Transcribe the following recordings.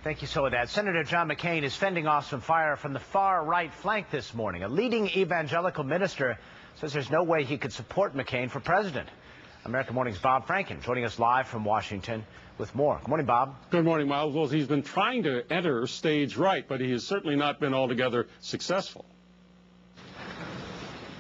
Thank you, Soledad. Senator John McCain is fending off some fire from the far-right flank this morning. A leading evangelical minister says there's no way he could support McCain for president. American Morning's Bob Franken joining us live from Washington with more. Good morning, Bob. Good morning, Miles. Well, he's been trying to enter stage right, but he has certainly not been altogether successful.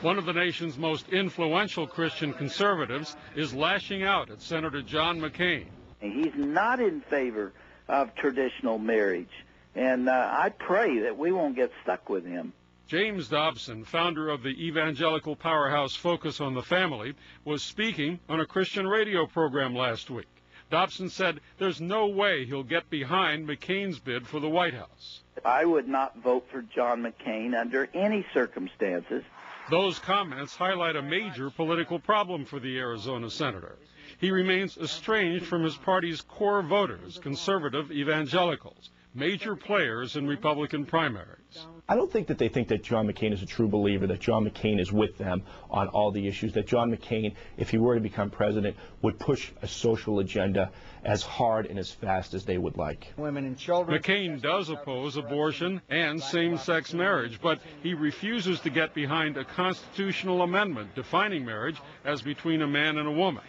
One of the nation's most influential Christian conservatives is lashing out at Senator John McCain. He's not in favor of traditional marriage, and I pray that we won't get stuck with him. James Dobson, founder of the evangelical powerhouse Focus on the Family, was speaking on a Christian radio program last week. Dobson said there's no way he'll get behind McCain's bid for the White House. I would not vote for John McCain under any circumstances. Those comments highlight a major political problem for the Arizona senator. He remains estranged from his party's core voters, conservative evangelicals, major players in Republican primaries. I don't think that they think that John McCain is a true believer, that John McCain is with them on all the issues, that John McCain, if he were to become president, would push a social agenda as hard and as fast as they would like. Women and children. McCain does oppose abortion and same-sex marriage, but he refuses to get behind a constitutional amendment defining marriage as between a man and a woman.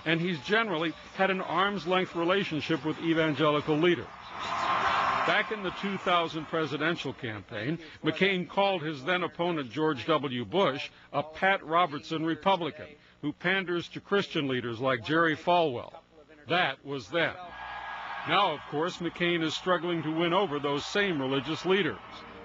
And he's generally had an arm's-length relationship with evangelical leaders. Back in the 2000 presidential campaign, McCain called his then-opponent George W. Bush a Pat Robertson Republican who panders to Christian leaders like Jerry Falwell. That was then. Now, of course, McCain is struggling to win over those same religious leaders.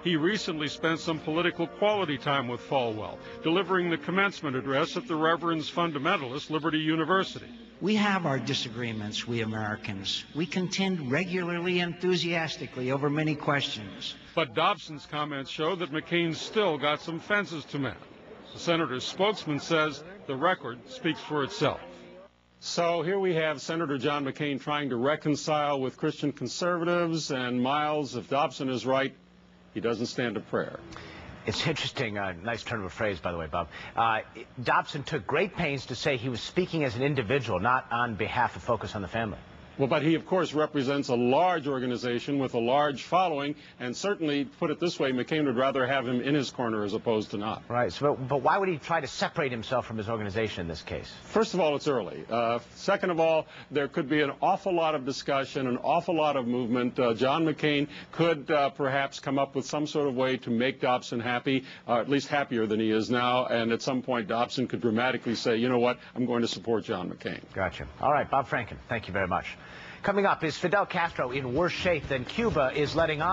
He recently spent some political quality time with Falwell, delivering the commencement address at the Reverend's Fundamentalist Liberty University. We have our disagreements, we Americans. We contend regularly, enthusiastically over many questions. But Dobson's comments show that McCain's still got some fences to mend. The senator's spokesman says the record speaks for itself. So here we have Senator John McCain trying to reconcile with Christian conservatives, and Miles, if Dobson is right, he doesn't stand a prayer. It's interesting. Nice turn of a phrase, by the way, Bob. Dobson took great pains to say he was speaking as an individual, not on behalf of Focus on the Family. Well, but he, of course, represents a large organization with a large following, and certainly, put it this way, McCain would rather have him in his corner as opposed to not. Right. So, but why would he try to separate himself from his organization in this case? First of all, it's early. Second of all, there could be an awful lot of discussion, an awful lot of movement. John McCain could perhaps come up with some sort of way to make Dobson happy, at least happier than he is now, and at some point Dobson could dramatically say, you know what, I'm going to support John McCain. Gotcha. All right, Bob Franken, thank you very much. Coming up, is Fidel Castro in worse shape than Cuba is letting on?